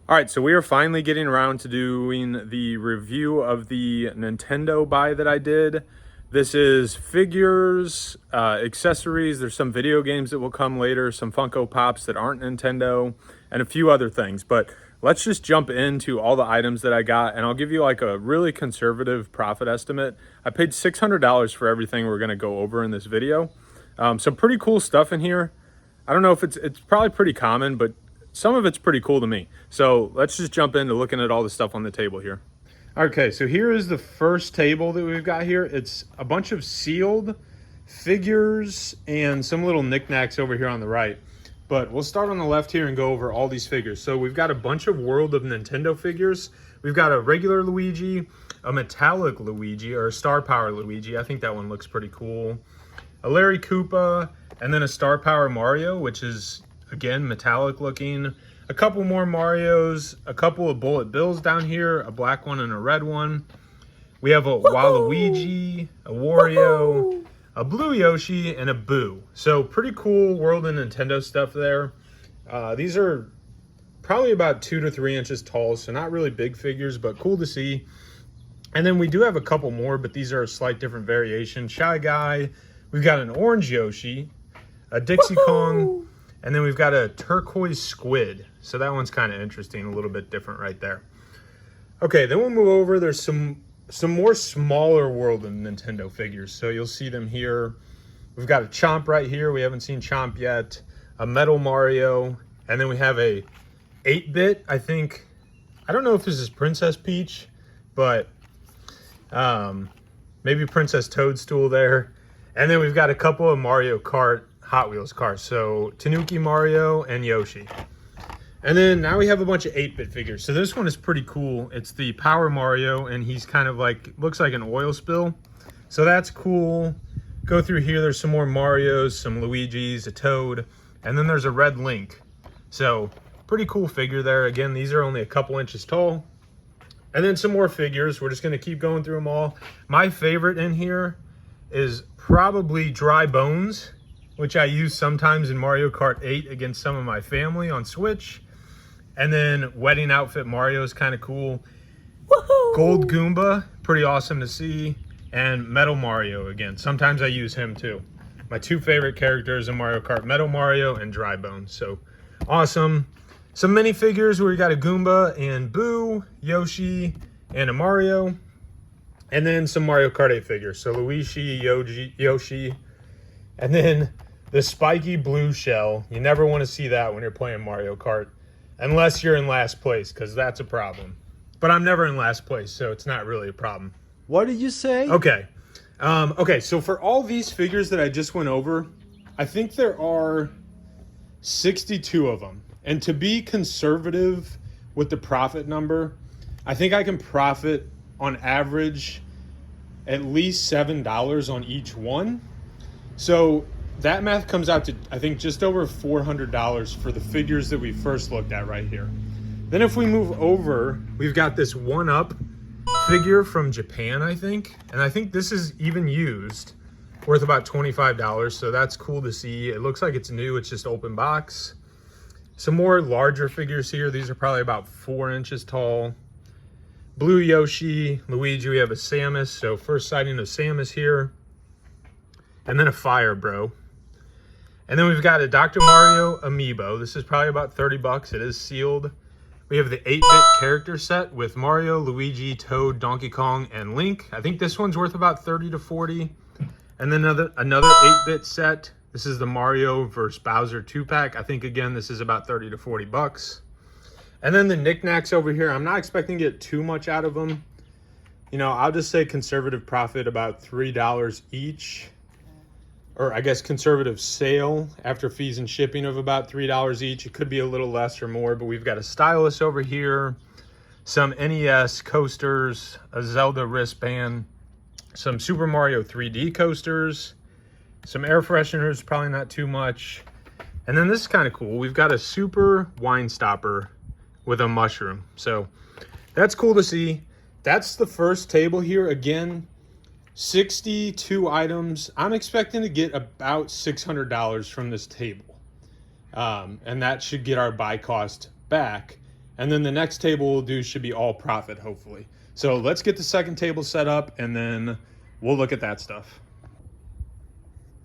All right, so we are finally getting around to doing the review of the Nintendo buy that I did. This is figures, accessories. There's some video games that will come later, some Funko Pops that aren't Nintendo, and a few other things. But let's just jump into all the items that I got, and I'll give you like a really conservative profit estimate. I paid $600 for everything we're gonna go over in this video. Some pretty cool stuff in here. I don't know if it's probably pretty common, but some of it's pretty cool to me. So let's just jump into looking at all the stuff on the table here. Okay, so here is the first table that we've got here. It's a bunch of sealed figures and some little knickknacks over here on the right. But we'll start on the left here and go over all these figures. So we've got a bunch of World of Nintendo figures. We've got a regular Luigi, a metallic Luigi, or a Star Power Luigi. I think that one looks pretty cool. A Larry Koopa, and then a Star Power Mario, which is, again, metallic looking. A couple more Marios, a couple of Bullet Bills down here, a black one and a red one. We have a Waluigi, a Wario, a Blue Yoshi, and a Boo. So pretty cool World of Nintendo stuff there. These are probably about 2 to 3 inches tall, so not really big figures, but cool to see. And then we do have a couple more, but these are a slight different variation. Shy Guy, we've got an orange Yoshi, a Dixie Kong, and then we've got a turquoise squid. So that one's kind of interesting, a little bit different right there. Okay, then we'll move over. There's some more smaller World of Nintendo figures. So you'll see them here. We've got a Chomp right here. We haven't seen Chomp yet. A Metal Mario. And then we have a 8-bit, I think. I don't know if this is Princess Peach, but maybe Princess Toadstool there. And then we've got a couple of Mario Kart Hot Wheels cars. So Tanuki Mario and Yoshi. And then now we have a bunch of 8-bit figures. So this one is pretty cool. It's the Power Mario, and he's kind of like, looks like an oil spill. So that's cool. Go through here, there's some more Marios, some Luigis, a Toad, and then there's a red Link. So pretty cool figure there. Again, these are only a couple inches tall. And then some more figures. We're just gonna keep going through them all. My favorite in here is probably Dry Bones, which I use sometimes in Mario Kart 8 against some of my family on Switch. And then Wedding Outfit Mario is kind of cool. Gold Goomba, pretty awesome to see. And Metal Mario again. Sometimes I use him too. My two favorite characters in Mario Kart, Metal Mario and Dry Bones. So awesome. Some minifigures where we got a Goomba and Boo, Yoshi, and a Mario. And then some Mario Kart 8 figures. So Luigi, Yoshi, and then the spiky blue shell. You never want to see that when you're playing Mario Kart. Unless you're in last place, because that's a problem. But I'm never in last place, so it's not really a problem. What did you say? Okay. Okay, so for all these figures that I just went over, I think there are 62 of them. And to be conservative with the profit number, I think I can profit on average at least $7 on each one. So that math comes out to, I think, just over $400 for the figures that we first looked at right here. Then if we move over, we've got this 1-up figure from Japan, I think. And I think this is even used, worth about $25. So that's cool to see. It looks like it's new. It's just open box. Some more larger figures here. These are probably about 4 inches tall. Blue Yoshi, Luigi, we have a Samus. So first sighting of Samus here. And then a Fire Bro. And then we've got a Dr. Mario amiibo. This is probably about 30 bucks. It is sealed. We have the 8-bit character set with Mario, Luigi, Toad, Donkey Kong, and Link. I think this one's worth about 30 to 40. And then another 8-bit set. This is the Mario vs. Bowser 2-pack. I think, again, this is about 30 to 40 bucks. And then the knickknacks over here. I'm not expecting to get too much out of them. You know, I'll just say conservative profit about $3 each. Or I guess conservative sale after fees and shipping of about $3 each. It could be a little less or more, but we've got a stylus over here, some NES coasters, a Zelda wristband, some Super Mario 3D coasters, some air fresheners, probably not too much. And then this is kind of cool. We've got a super wine stopper with a mushroom. So that's cool to see. That's the first table here. Again, 62 items. I'm expecting to get about $600 from this table. And that should get our buy cost back. And then the next table we'll do should be all profit, hopefully. So let's get the second table set up and then we'll look at that stuff.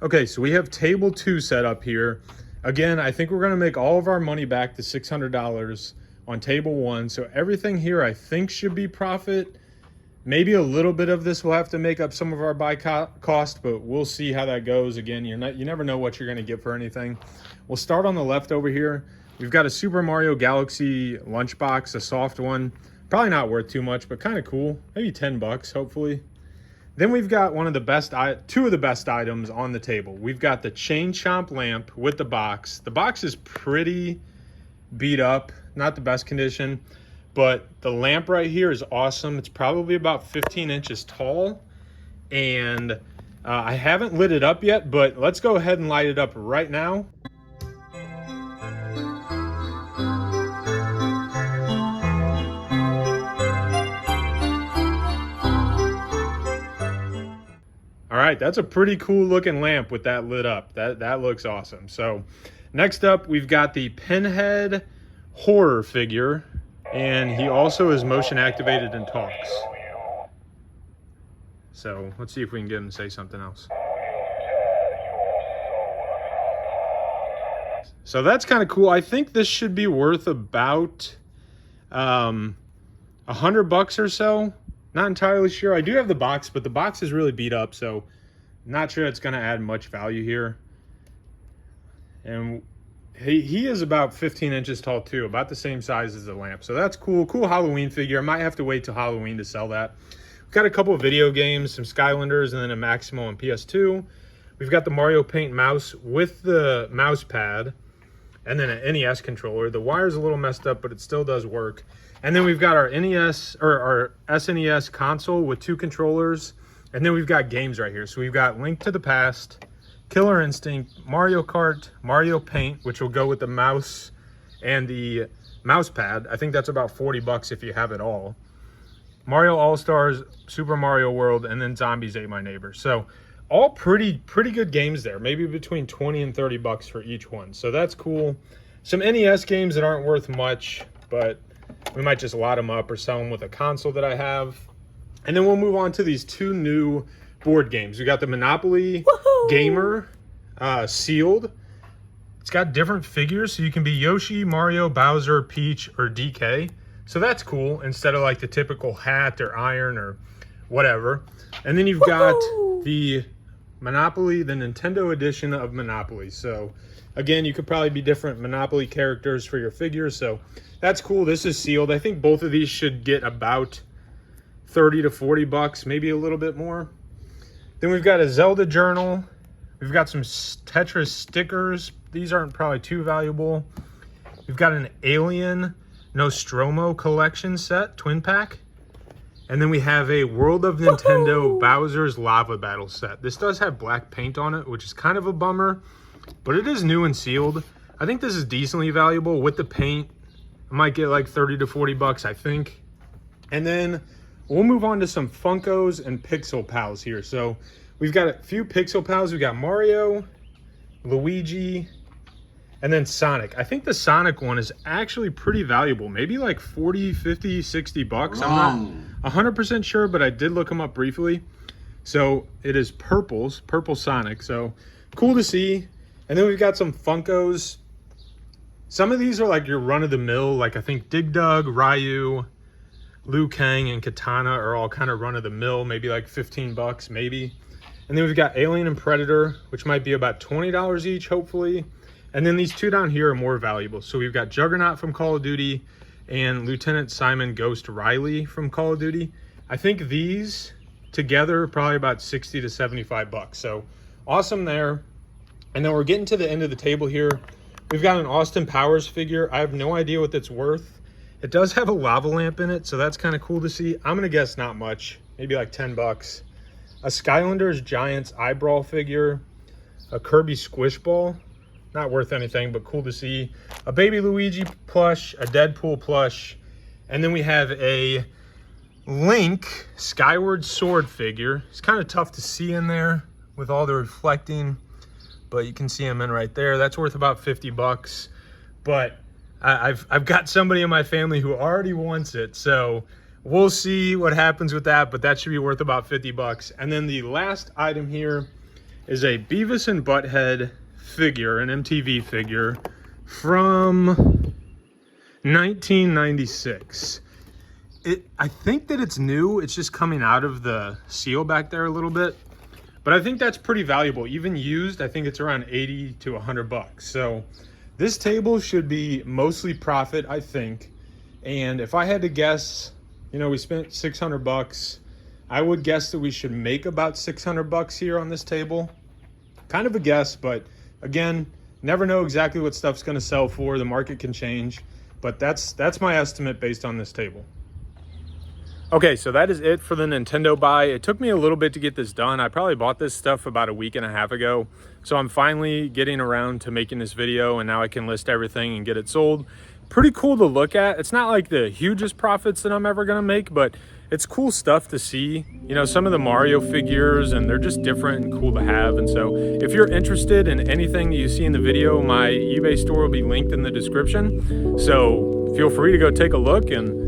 Okay, so we have table 2 set up here. Again, I think we're gonna make all of our money back, the $600 on table 1. So everything here I think should be profit. Maybe a little bit of this will have to make up some of our buy cost, but we'll see how that goes. Again, you never know what you're gonna get for anything. We'll start on the left over here. We've got a Super Mario Galaxy lunchbox, a soft one. Probably not worth too much, but kind of cool. Maybe 10 bucks, hopefully. Then we've got two of the best items on the table. We've got the Chain Chomp lamp with the box. The box is pretty beat up, not the best condition, but the lamp right here is awesome. It's probably about 15 inches tall, and I haven't lit it up yet, but let's go ahead and light it up right now. All right, that's a pretty cool looking lamp with that lit up. That looks awesome. So next up, we've got the Pinhead horror figure, and he also is motion activated and talks. So let's see if we can get him to say something else. So that's kind of cool. I think this should be worth about $100 or so. Not entirely sure. I do have the box, but the box is really beat up, so not sure it's going to add much value here. And he is about 15 inches tall too, about the same size as the lamp. So that's cool. Cool Halloween figure. I might have to wait till Halloween to sell that. We've got a couple of video games, some Skylanders, and then a Maximo on PS2. We've got the Mario Paint mouse with the mouse pad, and then an NES controller. The wire's a little messed up, but it still does work. And then we've got our NES or our SNES console with 2 controllers. And then we've got games right here. So we've got Link to the Past, Killer Instinct, Mario Kart, Mario Paint, which will go with the mouse and the mouse pad. I think that's about 40 bucks if you have it all. Mario All-Stars, Super Mario World, and then Zombies Ate My Neighbor. So all pretty good games there. Maybe between 20 and 30 bucks for each one. So that's cool. Some NES games that aren't worth much, but we might just lot them up or sell them with a console that I have. And then we'll move on to these 2 new board games. We got the Monopoly Gamer sealed. It's got different figures, so you can be Yoshi, Mario, Bowser, Peach, or DK. So that's cool, instead of like the typical hat or iron or whatever. And then you've got the Monopoly, the Nintendo edition of Monopoly. So again, you could probably be different Monopoly characters for your figures. So that's cool. This is sealed. I think both of these should get about 30 to 40 bucks, maybe a little bit more. Then we've got a Zelda journal. We've got some Tetris stickers. These aren't probably too valuable. We've got an Alien Nostromo collection set, twin pack. And then we have a World of Nintendo Bowser's Lava Battle set. This does have black paint on it, which is kind of a bummer, but it is new and sealed. I think this is decently valuable with the paint. I might get like 30 to 40 bucks, I think. And then we'll move on to some Funkos and Pixel Pals here. So we've got a few Pixel Pals. We've got Mario, Luigi, and then Sonic. I think the Sonic one is actually pretty valuable. Maybe like 40, 50, 60 bucks. I'm not 100% sure, but I did look them up briefly. So it is purple Sonic. So cool to see. And then we've got some Funkos. Some of these are like your run-of-the-mill, like I think Dig Dug, Ryu, Liu Kang, and Katana are all kind of run-of-the-mill, maybe like 15 bucks, maybe. And then we've got Alien and Predator, which might be about $20 each, hopefully. And then these 2 down here are more valuable. So we've got Juggernaut from Call of Duty and Lieutenant Simon Ghost Riley from Call of Duty. I think these together are probably about 60 to 75 bucks. So awesome there. And then we're getting to the end of the table here. We've got an Austin Powers figure. I have no idea what that's worth. It does have a lava lamp in it, so that's kind of cool to see. I'm gonna guess not much, maybe like 10 bucks. A Skylanders Giants eyebrow figure, a Kirby squish ball, not worth anything, but cool to see. A Baby Luigi plush, a Deadpool plush, and then we have a Link Skyward Sword figure. It's kind of tough to see in there with all the reflecting, but you can see him in right there. That's worth about 50 bucks. But I've got somebody in my family who already wants it, so we'll see what happens with that, but that should be worth about 50 bucks. And then the last item here is a Beavis and Butthead figure, an MTV figure from 1996. I think that it's new. It's just coming out of the seal back there a little bit, but I think that's pretty valuable. Even used, I think it's around 80 to 100 bucks. So this table should be mostly profit, I think. And if I had to guess, you know, we spent 600 bucks. I would guess that we should make about 600 bucks here on this table. Kind of a guess, but again, never know exactly what stuff's going to sell for. The market can change, but that's my estimate based on this table. Okay, so that is it for the Nintendo buy. It took me a little bit to get this done. I probably bought this stuff about a week and a half ago. So I'm finally getting around to making this video, and now I can list everything and get it sold. Pretty cool to look at. It's not like the hugest profits that I'm ever gonna make, but it's cool stuff to see. You know, some of the Mario figures, and they're just different and cool to have. And so if you're interested in anything that you see in the video, my eBay store will be linked in the description. So feel free to go take a look and